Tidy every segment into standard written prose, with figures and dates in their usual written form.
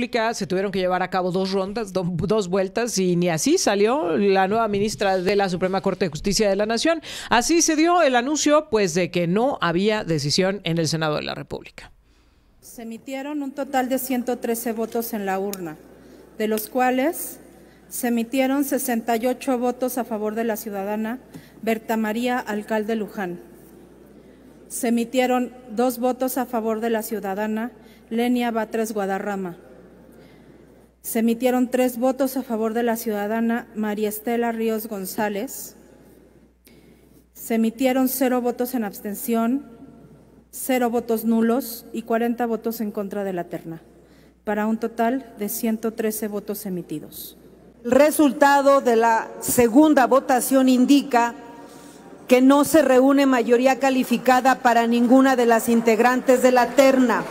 República se tuvieron que llevar a cabo dos rondas, dos vueltas, y ni así salió la nueva ministra de la Suprema Corte de Justicia de la Nación. Así se dio el anuncio, pues, de que no había decisión en el Senado de la República. Se emitieron un total de 113 votos en la urna, de los cuales se emitieron 68 votos a favor de la ciudadana Berta María Alcalde Luján. Se emitieron 2 votos a favor de la ciudadana Lenia Batres Guadarrama. Se emitieron 3 votos a favor de la ciudadana María Estela Ríos González. Se emitieron 0 votos en abstención, 0 votos nulos y 40 votos en contra de la terna, para un total de 113 votos emitidos. El resultado de la segunda votación indica que no se reúne mayoría calificada para ninguna de las integrantes de la terna.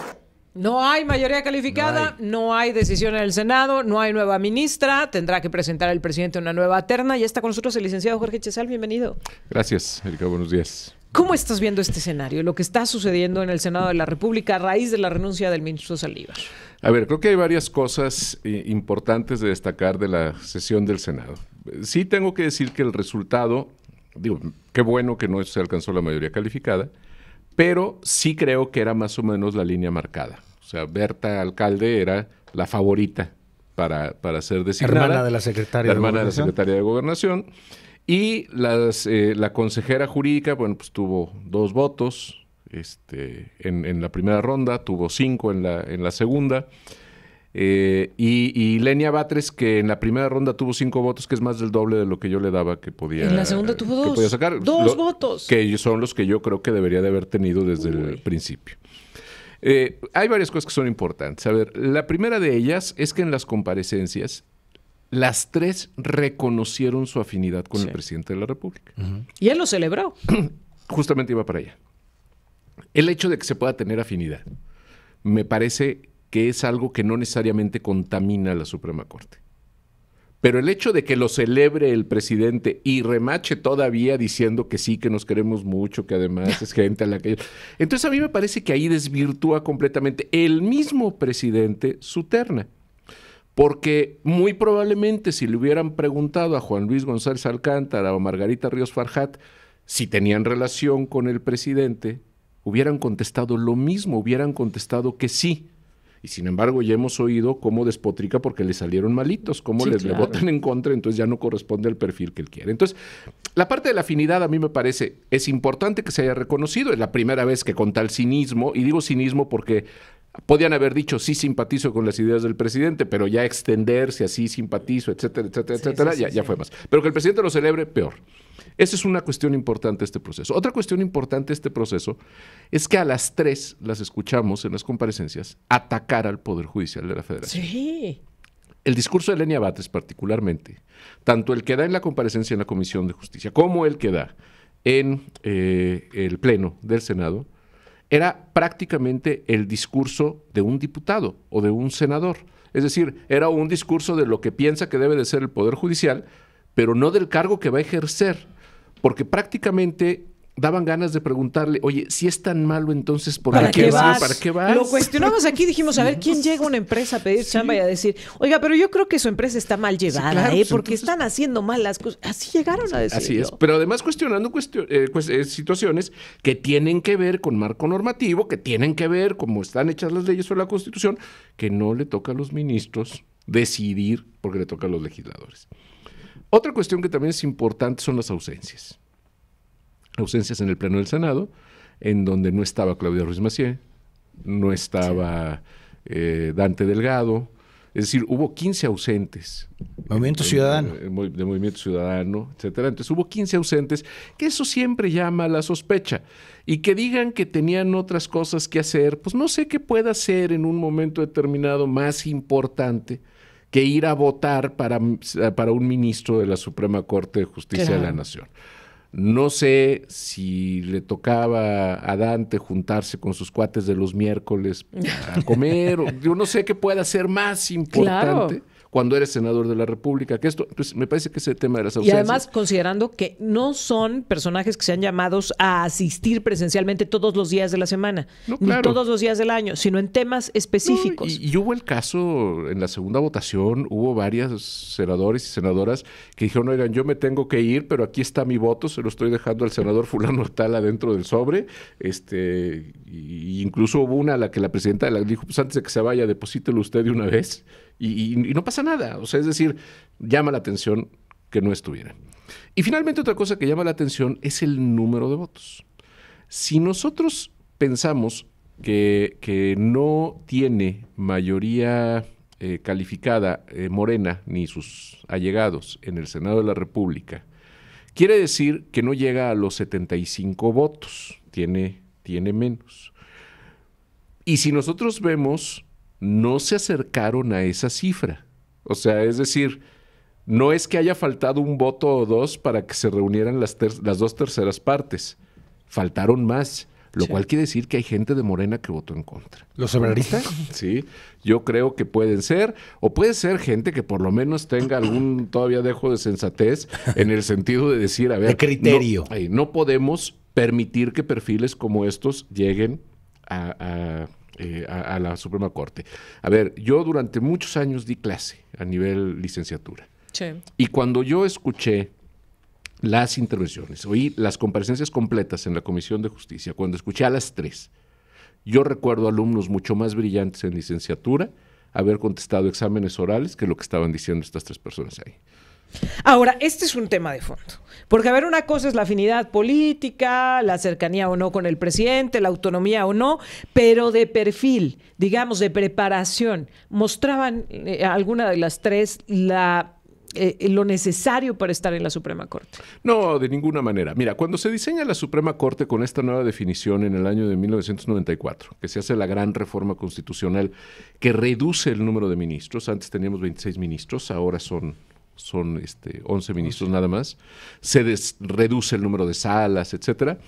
No hay mayoría calificada, no hay decisión en el Senado, no hay nueva ministra, tendrá que presentar el presidente una nueva terna. Ya está con nosotros el licenciado Jorge Chezal, bienvenido. Gracias, Erika, buenos días. ¿Cómo estás viendo este escenario, lo que está sucediendo en el Senado de la República a raíz de la renuncia del ministro Saldívar? A ver, creo que hay varias cosas importantes de destacar de la sesión del Senado. Sí tengo que decir que el resultado, digo, qué bueno que no se alcanzó la mayoría calificada, pero sí creo que era más o menos la línea marcada. O sea, Berta Alcalde era la favorita para ser designada. Hermana de la secretaria de Gobernación. Hermana de la secretaria de Gobernación. Y la consejera jurídica, bueno, pues tuvo 2 votos en la primera ronda, tuvo 5 en la segunda. Y Lenia Batres, que en la primera ronda tuvo 5 votos, que es más del doble de lo que yo le daba que podía. En la segunda tuvo 2. Podía sacar. 2 votos. Que son los que yo creo que debería de haber tenido desde el principio. Hay varias cosas que son importantes. A ver, la primera de ellas es que en las comparecencias las 3 reconocieron su afinidad con el presidente de la República. Y él lo celebró. Justamente iba para allá. El hecho de que se pueda tener afinidad me parece que es algo que no necesariamente contamina a la Suprema Corte. Pero el hecho de que lo celebre el presidente y remache todavía diciendo que sí, que nos queremos mucho, que además es gente a la que... Entonces a mí me parece que ahí desvirtúa completamente el mismo presidente su terna. Porque muy probablemente si le hubieran preguntado a Juan Luis González Alcántara o Margarita Ríos Farjat si tenían relación con el presidente, hubieran contestado lo mismo, hubieran contestado que sí. Y sin embargo ya hemos oído cómo despotrica porque le salieron malitos, cómo le votan en contra, entonces ya no corresponde al perfil que él quiere. Entonces, la parte de la afinidad a mí me parece, es importante que se haya reconocido, es la primera vez que con tal cinismo, y digo cinismo porque podían haber dicho sí simpatizo con las ideas del presidente, pero ya extenderse así simpatizo, etcétera, etcétera, etcétera, ya fue más. Pero que el presidente lo celebre, peor. Esa es una cuestión importante de este proceso. Otra cuestión importante de este proceso es que a las 3 las escuchamos en las comparecencias atacar al Poder Judicial de la Federación. Sí. El discurso de Lenia Batres particularmente, tanto el que da en la comparecencia en la Comisión de Justicia como el que da en el Pleno del Senado, era prácticamente el discurso de un diputado o de un senador. Es decir, era un discurso de lo que piensa que debe de ser el Poder Judicial, pero no del cargo que va a ejercer, porque prácticamente daban ganas de preguntarle, oye, si es tan malo, entonces ¿para qué vas? ¿Para qué vas? Lo cuestionamos aquí, dijimos, a ver, ¿quién llega a una empresa a pedir chamba y a decir, oiga, pero yo creo que su empresa está mal llevada, claro, porque entonces están haciendo mal las cosas? Así llegaron a decirlo. Así es, pero además cuestionando situaciones que tienen que ver con marco normativo, que tienen que ver cómo están hechas las leyes o la Constitución, que no le toca a los ministros decidir porque le toca a los legisladores. Otra cuestión que también es importante son las ausencias. Ausencias en el Pleno del Senado, en donde no estaba Claudia Ruiz Massieu, no estaba Dante Delgado, es decir, hubo 15 ausentes. Movimiento Ciudadano. De Movimiento Ciudadano, etcétera. Entonces hubo 15 ausentes, que eso siempre llama a la sospecha. Y que digan que tenían otras cosas que hacer, pues no sé qué pueda ser en un momento determinado más importante que ir a votar para un ministro de la Suprema Corte de Justicia de la Nación. No sé si le tocaba a Dante juntarse con sus cuates de los miércoles a comer, yo no sé qué pueda ser más importante cuando eres senador de la República, que esto, pues me parece que ese tema de las Y ausencias. además, considerando que no son personajes que sean llamados a asistir presencialmente todos los días de la semana, No, claro. ni todos los días del año, sino en temas específicos. No, y hubo el caso, en la segunda votación, hubo varios senadores y senadoras que dijeron, oigan, yo me tengo que ir, pero aquí está mi voto, se lo estoy dejando al senador fulano tal adentro del sobre. Y incluso hubo una a la que la presidenta le dijo, pues antes de que se vaya, deposítelo usted de una vez, y no pasa nada. O sea, es decir, llama la atención que no estuvieran. Y finalmente otra cosa que llama la atención es el número de votos. Si nosotros pensamos que no tiene mayoría calificada Morena ni sus allegados en el Senado de la República, quiere decir que no llega a los 75 votos, tiene menos. Y si nosotros vemos, no se acercaron a esa cifra. O sea, es decir, no es que haya faltado un voto o dos para que se reunieran las 2/3 partes. Faltaron más, lo cual quiere decir que hay gente de Morena que votó en contra. ¿Los obradoristas? Sí, yo creo que pueden ser, o puede ser gente que por lo menos tenga algún todavía dejo de sensatez en el sentido de decir, a ver, de criterio. No podemos permitir que perfiles como estos lleguen a la Suprema Corte. A ver, yo durante muchos años di clase a nivel licenciatura. Sí. Y cuando yo escuché las intervenciones, oí las comparecencias completas en la Comisión de Justicia, cuando escuché a las 3, yo recuerdo alumnos mucho más brillantes en licenciatura haber contestado exámenes orales que lo que estaban diciendo estas 3 personas ahí. Ahora, este es un tema de fondo, porque a ver, una cosa es la afinidad política, la cercanía o no con el presidente, la autonomía o no, pero de perfil, digamos, de preparación, ¿mostraban alguna de las 3 lo necesario para estar en la Suprema Corte? No, de ninguna manera. Mira, cuando se diseña la Suprema Corte con esta nueva definición en el año de 1994, que se hace la gran reforma constitucional que reduce el número de ministros, antes teníamos 26 ministros, ahora son 11 ministros nada más, se reduce el número de salas, etcétera.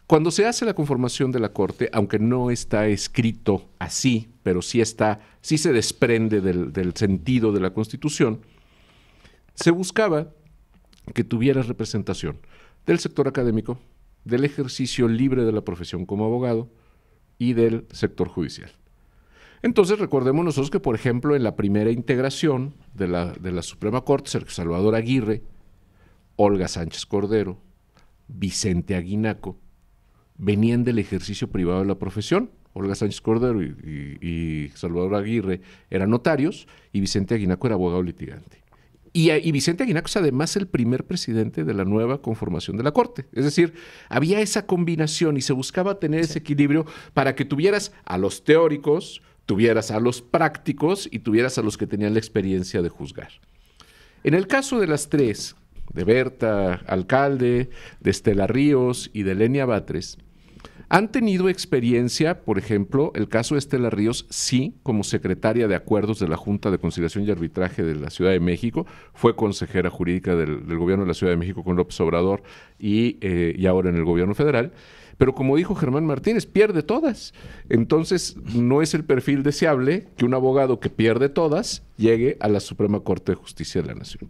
Cuando se hace la conformación de la Corte, aunque no está escrito así, pero sí se desprende del sentido de la Constitución, se buscaba que tuviera representación del sector académico, del ejercicio libre de la profesión como abogado y del sector judicial. Entonces recordemos nosotros que, por ejemplo, en la primera integración de la Suprema Corte, Sergio Salvador Aguirre, Olga Sánchez Cordero, Vicente Aguinaco, venían del ejercicio privado de la profesión. Olga Sánchez Cordero y Salvador Aguirre eran notarios y Vicente Aguinaco era abogado litigante. Y Vicente Aguinaco es además el primer presidente de la nueva conformación de la Corte. Es decir, había esa combinación y se buscaba tener ese equilibrio para que tuvieras a los teóricos, tuvieras a los prácticos y tuvieras a los que tenían la experiencia de juzgar. En el caso de las 3, de Berta Alcalde, de Estela Ríos y de Lenia Batres, han tenido experiencia, por ejemplo, el caso de Estela Ríos, sí, como secretaria de Acuerdos de la Junta de Conciliación y Arbitraje de la Ciudad de México, fue consejera jurídica del gobierno de la Ciudad de México con López Obrador y ahora en el gobierno federal. Pero como dijo Germán Martínez, pierde todas. Entonces, no es el perfil deseable que un abogado que pierde todas llegue a la Suprema Corte de Justicia de la Nación.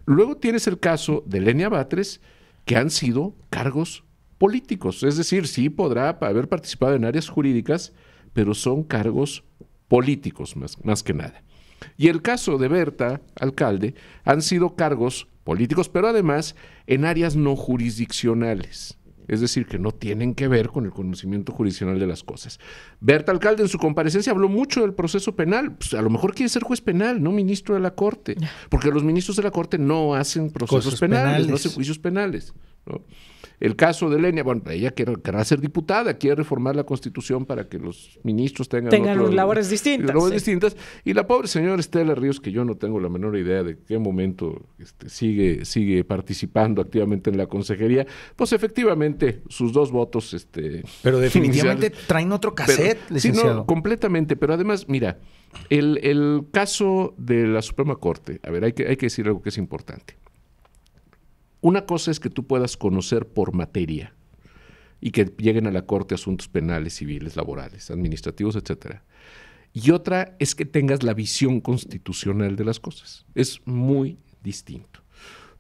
Luego tienes el caso de Lenia Batres, que han sido cargos políticos. Es decir, sí podrá haber participado en áreas jurídicas, pero son cargos políticos más que nada. Y el caso de Berta Alcalde han sido cargos políticos, pero además en áreas no jurisdiccionales. Es decir, que no tienen que ver con el conocimiento jurisdiccional de las cosas. Berta Alcalde en su comparecencia habló mucho del proceso penal. Pues a lo mejor quiere ser juez penal, no ministro de la Corte, porque los ministros de la Corte no hacen procesos penales, no hacen juicios penales, ¿no? El caso de Lenia, bueno, ella querrá ser diputada, quiere reformar la Constitución para que los ministros tengan labores distintas. Y la pobre señora Estela Ríos, que yo no tengo la menor idea de qué momento sigue participando activamente en la consejería, pues efectivamente sus 2 votos. Pero definitivamente traen otro cassette, licenciado. Sí, no, completamente, pero además, mira, el caso de la Suprema Corte, a ver, hay que decir algo que es importante. Una cosa es que tú puedas conocer por materia y que lleguen a la Corte asuntos penales, civiles, laborales, administrativos, etcétera. y otra es que tengas la visión constitucional de las cosas. Es muy distinto.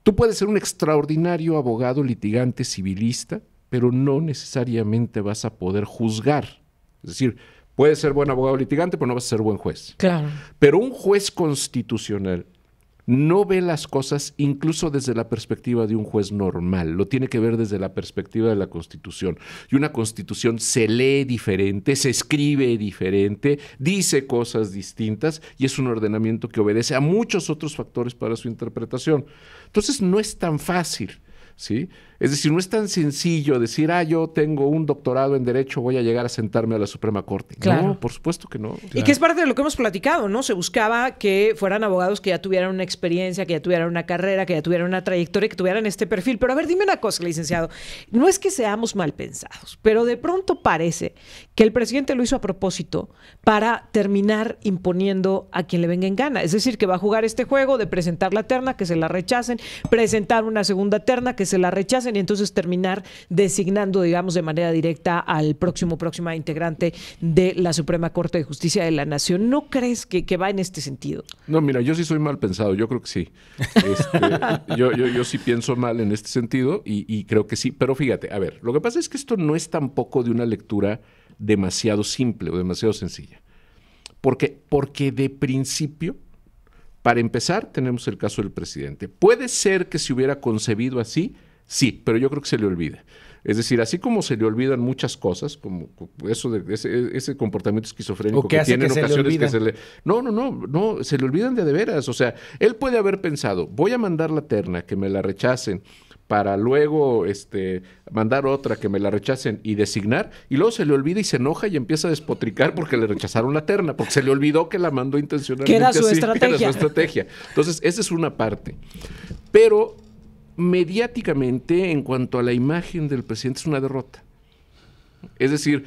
Tú puedes ser un extraordinario abogado, litigante, civilista, pero no necesariamente vas a poder juzgar. Es decir, puedes ser buen abogado litigante, pero no vas a ser buen juez. Claro. Pero un juez constitucional no ve las cosas incluso desde la perspectiva de un juez normal, lo tiene que ver desde la perspectiva de la Constitución. Y una Constitución se lee diferente, se escribe diferente, dice cosas distintas y es un ordenamiento que obedece a muchos otros factores para su interpretación. Entonces no es tan fácil, ¿sí? Es decir, no es tan sencillo decir, yo tengo un doctorado en Derecho, voy a llegar a sentarme a la Suprema Corte. Claro. No, por supuesto que no. Y que es parte de lo que hemos platicado, ¿no? Se buscaba que fueran abogados que ya tuvieran una experiencia, que ya tuvieran una carrera, que ya tuvieran una trayectoria, que tuvieran este perfil. Pero a ver, dime una cosa, licenciado. No es que seamos mal pensados, pero de pronto parece que el presidente lo hizo a propósito para terminar imponiendo a quien le venga en gana. Es decir, que va a jugar este juego de presentar la terna, que se la rechacen, presentar una segunda terna, que se la rechacen, y entonces terminar designando, digamos, de manera directa al próxima integrante de la Suprema Corte de Justicia de la Nación. ¿No crees que va en este sentido? No, mira, yo sí soy mal pensado, yo creo que sí. Yo sí pienso mal en este sentido y creo que sí, pero fíjate, a ver, lo que pasa es que esto no es tampoco de una lectura demasiado simple o demasiado sencilla. Porque de principio, para empezar, tenemos el caso del presidente. Puede ser que se hubiera concebido así, sí, pero yo creo que se le olvida. Es decir, así como se le olvidan muchas cosas, como eso de ese comportamiento esquizofrénico que tiene en ocasiones que se le... No, se le olvidan de veras. O sea, él puede haber pensado, voy a mandar la terna, que me la rechacen, para luego mandar otra, que me la rechacen y designar, y luego se le olvida y se enoja y empieza a despotricar porque le rechazaron la terna, porque se le olvidó que la mandó intencionalmente. Que era su así, estrategia. que era su estrategia. Entonces, esa es una parte. Pero mediáticamente, en cuanto a la imagen del presidente, es una derrota. Es decir,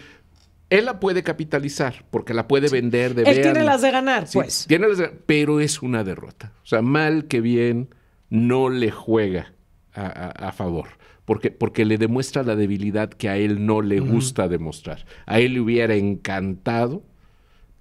él la puede capitalizar, porque la puede vender de Él tiene las de ganar, sí, pues. Tiene las de, pero es una derrota. O sea, mal que bien, no le juega a favor. Porque le demuestra la debilidad que a él no le gusta demostrar. A él le hubiera encantado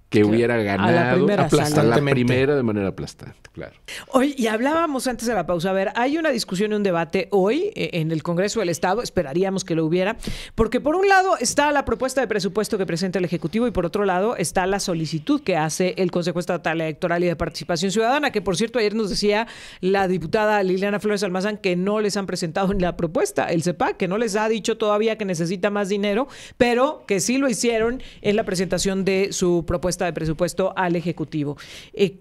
que hubiera ganado a la primera de manera aplastante, claro. Oye, y hablábamos antes de la pausa, a ver, hay una discusión y un debate hoy en el Congreso del Estado, esperaríamos que lo hubiera, porque por un lado está la propuesta de presupuesto que presenta el Ejecutivo y por otro lado está la solicitud que hace el Consejo Estatal Electoral y de Participación Ciudadana, que por cierto ayer nos decía la diputada Liliana Flores Almazán que no les han presentado ni la propuesta, el CEPAC, que no les ha dicho todavía que necesita más dinero, pero que sí lo hicieron en la presentación de su propuesta de presupuesto al Ejecutivo.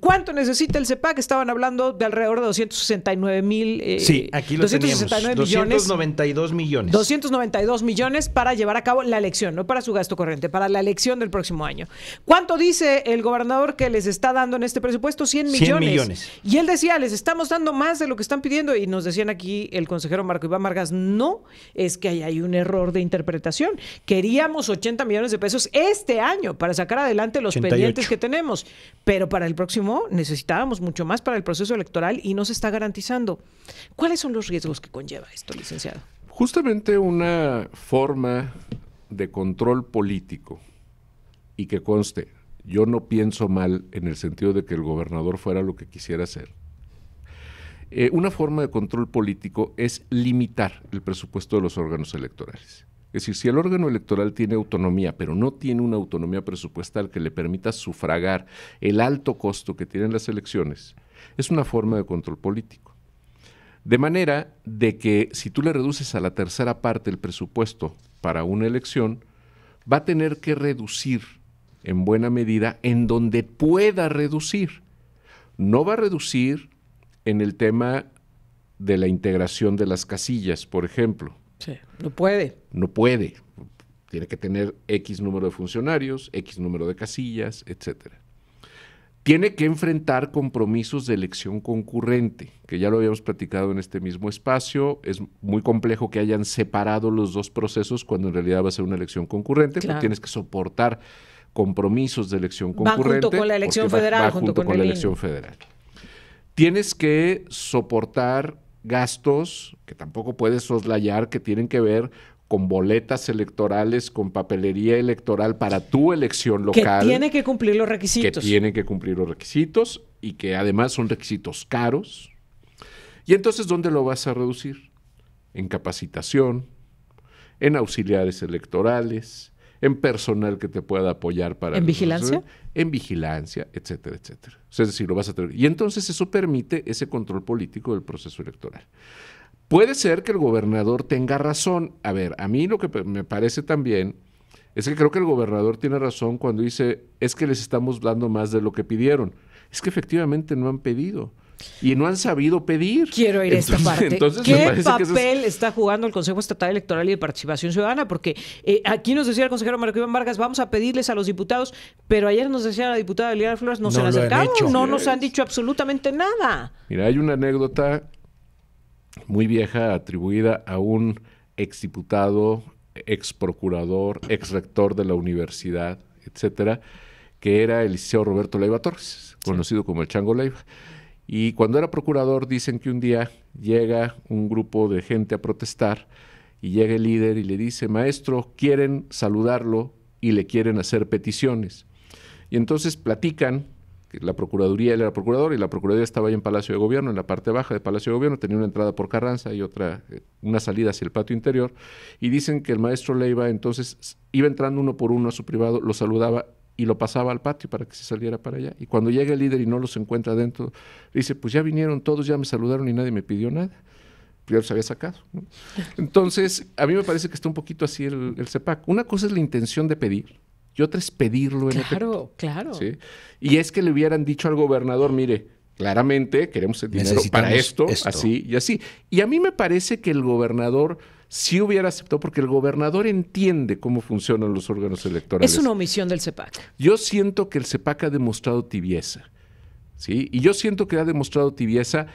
¿Cuánto necesita el CEPAC? Estaban hablando de alrededor de 269,000 sí, aquí lo 269 teníamos. millones. 292 millones. 292 millones para llevar a cabo la elección, no para su gasto corriente, para la elección del próximo año. ¿Cuánto dice el gobernador que les está dando en este presupuesto? 100 millones. Y él decía, les estamos dando más de lo que están pidiendo. Y nos decían aquí el consejero Marco Iván Vargas, no, es que hay un error de interpretación. Queríamos 80 millones de pesos este año para sacar adelante los 88. pendientes que tenemos, pero para el próximo necesitábamos mucho más para el proceso electoral y no se está garantizando. ¿Cuáles son los riesgos que conlleva esto, licenciado? Justamente una forma de control político, y que conste, yo no pienso mal en el sentido de que el gobernador fuera lo que quisiera hacer. Una forma de control político es limitar el presupuesto de los órganos electorales. Es decir, si el órgano electoral tiene autonomía, pero no tiene una autonomía presupuestal que le permita sufragar el alto costo que tienen las elecciones, es una forma de control político. De manera de que si tú le reduces a la tercera parte el presupuesto para una elección, va a tener que reducir en buena medida en donde pueda reducir. No va a reducir en el tema de la integración de las casillas, por ejemplo. Sí, no puede. No puede. Tiene que tener X número de funcionarios, X número de casillas, etcétera. Tiene que enfrentar compromisos de elección concurrente, que ya lo habíamos platicado en este mismo espacio. Es muy complejo que hayan separado los dos procesos cuando en realidad va a ser una elección concurrente, claro. Pero tienes que soportar compromisos de elección concurrente. Va junto con la elección federal. Va junto con la elección federal. Tienes que soportar gastos que tampoco puedes soslayar, que tienen que ver con boletas electorales, con papelería electoral para tu elección local. Que tiene que cumplir los requisitos. Que tiene que cumplir los requisitos y que además son requisitos caros. Y entonces, ¿dónde lo vas a reducir? En capacitación, en auxiliares electorales, en personal que te pueda apoyar para... ¿En vigilancia? En vigilancia, etcétera, etcétera. O sea, es decir, lo vas a tener. Y entonces eso permite ese control político del proceso electoral. Puede ser que el gobernador tenga razón. A ver, a mí lo que me parece también es que creo que el gobernador tiene razón cuando dice, es que les estamos dando más de lo que pidieron. Es que efectivamente no han pedido. Y no han sabido pedir. Quiero ir a esta parte. ¿Qué papel está jugando el Consejo Estatal Electoral y de Participación Ciudadana? Porque aquí nos decía el consejero Marco Iván Vargas, vamos a pedirles a los diputados, pero ayer nos decía la diputada Liliana Flores, no se han acercado, no nos han dicho absolutamente nada. Mira, hay una anécdota muy vieja atribuida a un exdiputado, exprocurador, exrector de la universidad, etcétera, que era el licenciado Roberto Leiva Torres, conocido como el Chango Leiva. Y cuando era procurador dicen que un día llega un grupo de gente a protestar y llega el líder y le dice, maestro, quieren saludarlo y le quieren hacer peticiones. Y entonces platican, que la Procuraduría, él era procurador y la Procuraduría estaba ahí en Palacio de Gobierno, en la parte baja de Palacio de Gobierno, tenía una entrada por Carranza y otra, una salida hacia el patio interior, y dicen que el maestro Leiva entonces iba entrando uno por uno a su privado, lo saludaba y lo pasaba al patio para que se saliera para allá. Y cuando llega el líder y no los encuentra adentro, dice, pues ya vinieron todos, ya me saludaron y nadie me pidió nada. Ya los había sacado, ¿no? Entonces, a mí me parece que está un poquito así el CEPAC. Una cosa es la intención de pedir y otra es pedirlo en efecto. Claro. ¿Sí? Y es que le hubieran dicho al gobernador, mire, claramente queremos el dinero para esto, así y así. Y a mí me parece que el gobernador sí hubiera aceptado, porque el gobernador entiende cómo funcionan los órganos electorales. Es una omisión del CEPAC. Yo siento que el CEPAC ha demostrado tibieza, ¿sí? Y yo siento que ha demostrado tibieza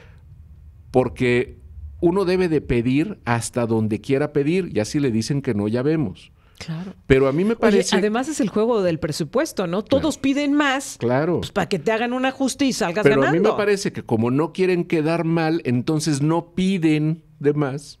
porque uno debe de pedir hasta donde quiera pedir, y así le dicen que no, ya vemos. Claro. Pero a mí me parece... Oye, además es el juego del presupuesto, ¿no? Todos piden más, pues, para que te hagan un ajuste y salgas ganando. Pero a mí me parece que como no quieren quedar mal, entonces no piden de más.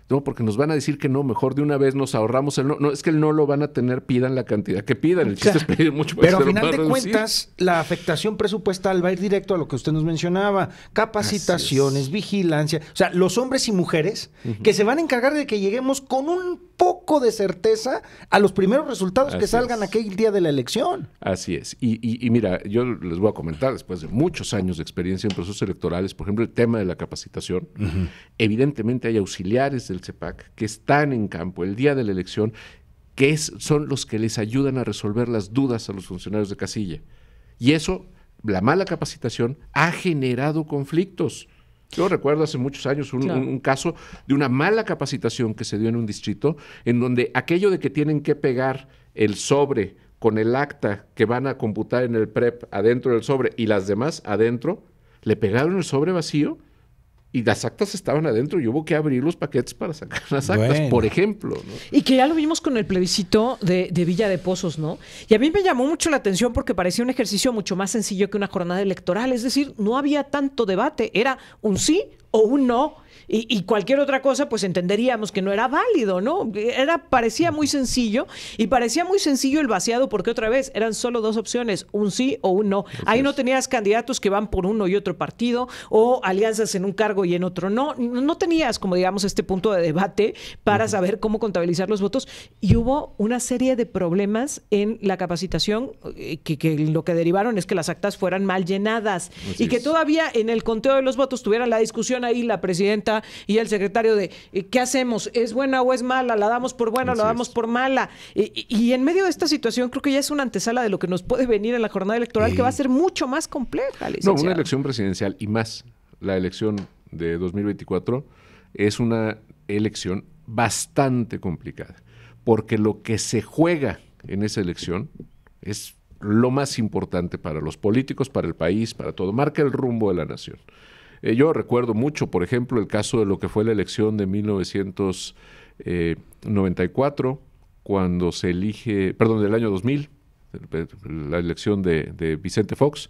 No, porque nos van a decir que no, mejor de una vez nos ahorramos el no. No, es que el no lo van a tener, pidan la cantidad que pidan. El chiste es pedir mucho más. Pero al final de cuentas, la afectación presupuestal va a ir directo a lo que usted nos mencionaba. Capacitaciones, vigilancia. O sea, los hombres y mujeres que se van a encargar de que lleguemos con un poco de certeza a los primeros resultados que salgan aquel día de la elección. Así es. Y mira, yo les voy a comentar, después de muchos años de experiencia en procesos electorales, por ejemplo, el tema de la capacitación, evidentemente hay auxiliares del CEPAC que están en campo el día de la elección, que son los que les ayudan a resolver las dudas a los funcionarios de casilla. Y eso, la mala capacitación, ha generado conflictos. Yo recuerdo hace muchos años un caso de una mala capacitación que se dio en un distrito, en donde aquello de que tienen que pegar el sobre con el acta que van a computar en el PREP adentro del sobre y las demás adentro, le pegaron el sobre vacío y las actas estaban adentro y hubo que abrir los paquetes para sacar las actas, por ejemplo, ¿no? Y que ya lo vimos con el plebiscito de Villa de Pozos, ¿no? Y a mí me llamó mucho la atención porque parecía un ejercicio mucho más sencillo que una jornada electoral. Es decir, no había tanto debate. Era un sí o un no. Y cualquier otra cosa, pues entenderíamos que no era válido, ¿no? Parecía muy sencillo, y parecía muy sencillo el vaciado porque otra vez eran solo dos opciones, un sí o un no. Ahí no tenías candidatos que van por uno y otro partido o alianzas en un cargo y en otro no. No tenías, como digamos, este punto de debate para saber cómo contabilizar los votos, y hubo una serie de problemas en la capacitación que lo que derivaron es que las actas fueran mal llenadas y que todavía en el conteo de los votos tuvieran la discusión ahí la presidenta y el secretario de ¿qué hacemos? ¿Es buena o es mala? ¿La damos por buena o la damos por mala? Y en medio de esta situación creo que ya es una antesala de lo que nos puede venir en la jornada electoral, que va a ser mucho más compleja, licenciado. No, una elección presidencial y más la elección de 2024 es una elección bastante complicada, porque lo que se juega en esa elección es lo más importante para los políticos, para el país, para todo. Marca el rumbo de la nación. Yo recuerdo mucho, por ejemplo, el caso de lo que fue la elección de 1994, cuando se elige, perdón, del año 2000, la elección de Vicente Fox,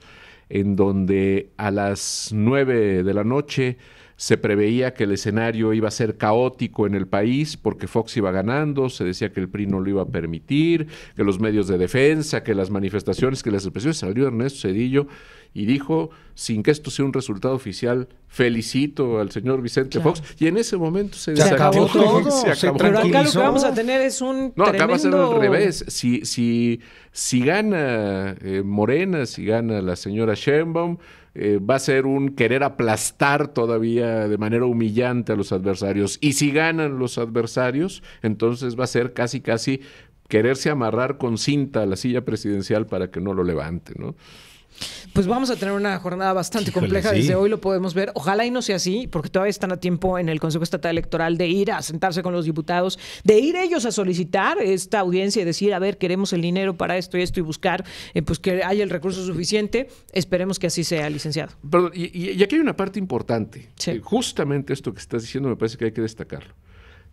en donde a las 9 de la noche se preveía que el escenario iba a ser caótico en el país porque Fox iba ganando, se decía que el PRI no lo iba a permitir, que los medios de defensa, que las manifestaciones, que las expresiones. Salió Ernesto Zedillo y dijo, sin que esto sea un resultado oficial, felicito al señor Vicente Fox, y en ese momento se acabó todo. Se acabó. Pero acá lo que vamos a tener es un No, acá va a ser tremendo... al revés. Si gana Morena, si gana la señora Sheinbaum, va a ser un querer aplastar todavía de manera humillante a los adversarios. Y si ganan los adversarios, entonces va a ser casi quererse amarrar con cinta a la silla presidencial para que no lo levante, ¿no? Pues vamos a tener una jornada bastante compleja, sí. Desde hoy lo podemos ver. Ojalá y no sea así, porque todavía están a tiempo en el Consejo Estatal Electoral de ir a sentarse con los diputados, de ir ellos a solicitar esta audiencia y decir, a ver, queremos el dinero para esto y buscar pues que haya el recurso suficiente. Esperemos que así sea, licenciado. Perdón, y aquí hay una parte importante. Sí. Justamente esto que estás diciendo me parece que hay que destacarlo.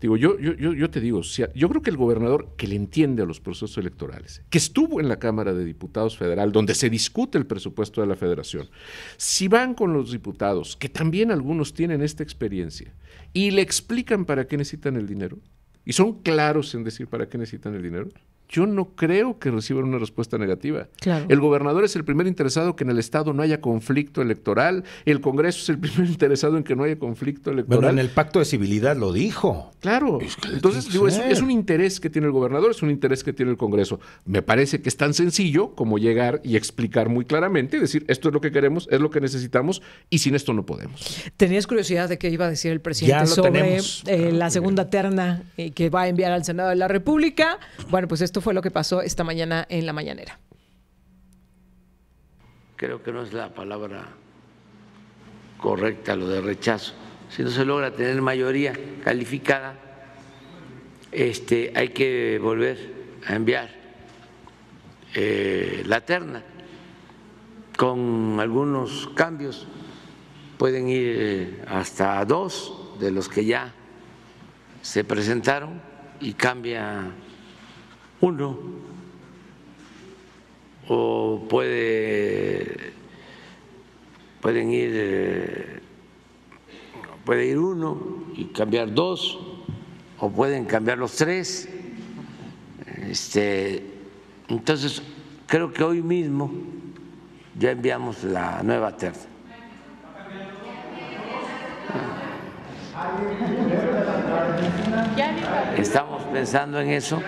Digo, yo te digo, yo creo que el gobernador que le entiende a los procesos electorales, que estuvo en la Cámara de Diputados Federal, donde se discute el presupuesto de la Federación, si van con los diputados, que también algunos tienen esta experiencia, y le explican para qué necesitan el dinero, y son claros en decir para qué necesitan el dinero, yo no creo que reciban una respuesta negativa. Claro. El gobernador es el primer interesado que en el Estado no haya conflicto electoral, el Congreso es el primer interesado en que no haya conflicto electoral. Bueno, en el pacto de civilidad lo dijo. Claro, entonces digo, es un interés que tiene el gobernador, es un interés que tiene el Congreso. Me parece que es tan sencillo como llegar y explicar muy claramente y decir, esto es lo que queremos, es lo que necesitamos y sin esto no podemos. ¿Tenías curiosidad de qué iba a decir el presidente Ya lo sobre tenemos. La segunda terna que va a enviar al Senado de la República? Bueno, pues esto fue lo que pasó esta mañana en la mañanera. Creo que no es la palabra correcta lo de rechazo. Si no se logra tener mayoría calificada, hay que volver a enviar la terna con algunos cambios. Pueden ir hasta 2 de los que ya se presentaron y cambia 1, o puede ir 1 y cambiar 2, o pueden cambiar los 3. Entonces creo que hoy mismo ya enviamos la nueva terna. Estamos pensando en eso.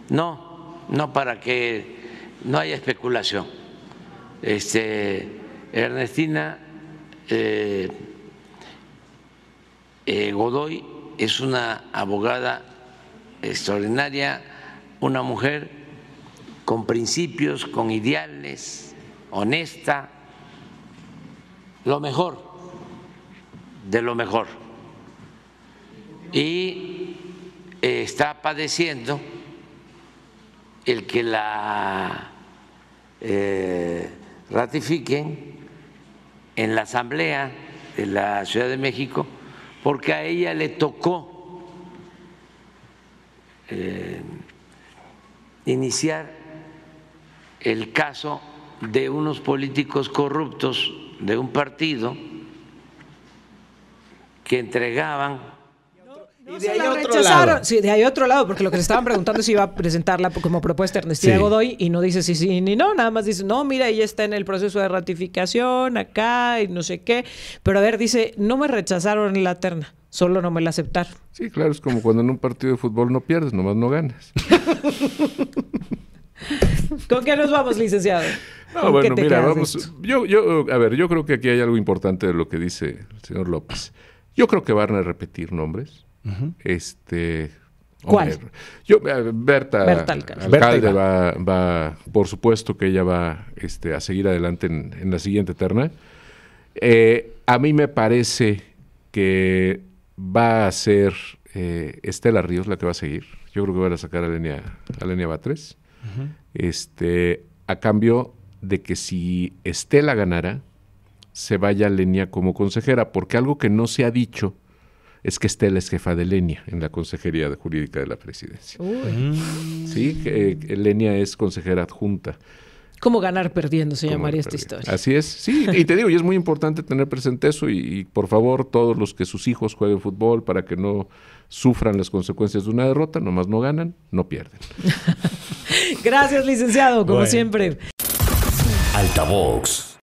No para que no haya especulación. Ernestina Godoy es una abogada extraordinaria, una mujer con principios, con ideales, honesta, lo mejor de lo mejor. Y está padeciendo el que la ratifiquen en la Asamblea de la Ciudad de México, porque a ella le tocó iniciar el caso de unos políticos corruptos de un partido que entregaban. No y de ahí otro lado. Sí, de ahí otro lado, porque lo que se estaban preguntando es si iba a presentarla como propuesta Ernestina Godoy y no dice sí ni no, nada más dice, no, mira, ella está en el proceso de ratificación acá y no sé qué. Pero a ver, dice, no me rechazaron la terna, solo no me la aceptaron. Sí, claro, es como cuando en un partido de fútbol no pierdes, nomás no ganas. ¿Con qué nos vamos, licenciado? No, bueno, mira, vamos. Yo creo que aquí hay algo importante de lo que dice el señor López. Yo creo que van a repetir nombres. ¿Cuál? Berta Alcalde va, por supuesto que ella va a seguir adelante en la siguiente terna. A mí me parece que va a ser Estela Ríos la que va a seguir. Yo creo que van a sacar a Lenia Batres. A cambio de que si Estela ganara, se vaya Lenia como consejera, porque algo que no se ha dicho es que Estela es jefa de Lenia en la Consejería Jurídica de la Presidencia. Sí, que Lenia es consejera adjunta. ¿Cómo ganar perdiendo se llamaría esta historia? Así es, sí, y te digo, y es muy importante tener presente eso y por favor todos los que sus hijos jueguen fútbol para que no sufran las consecuencias de una derrota, nomás no ganan, no pierden. Gracias, licenciado, como siempre. Altavox.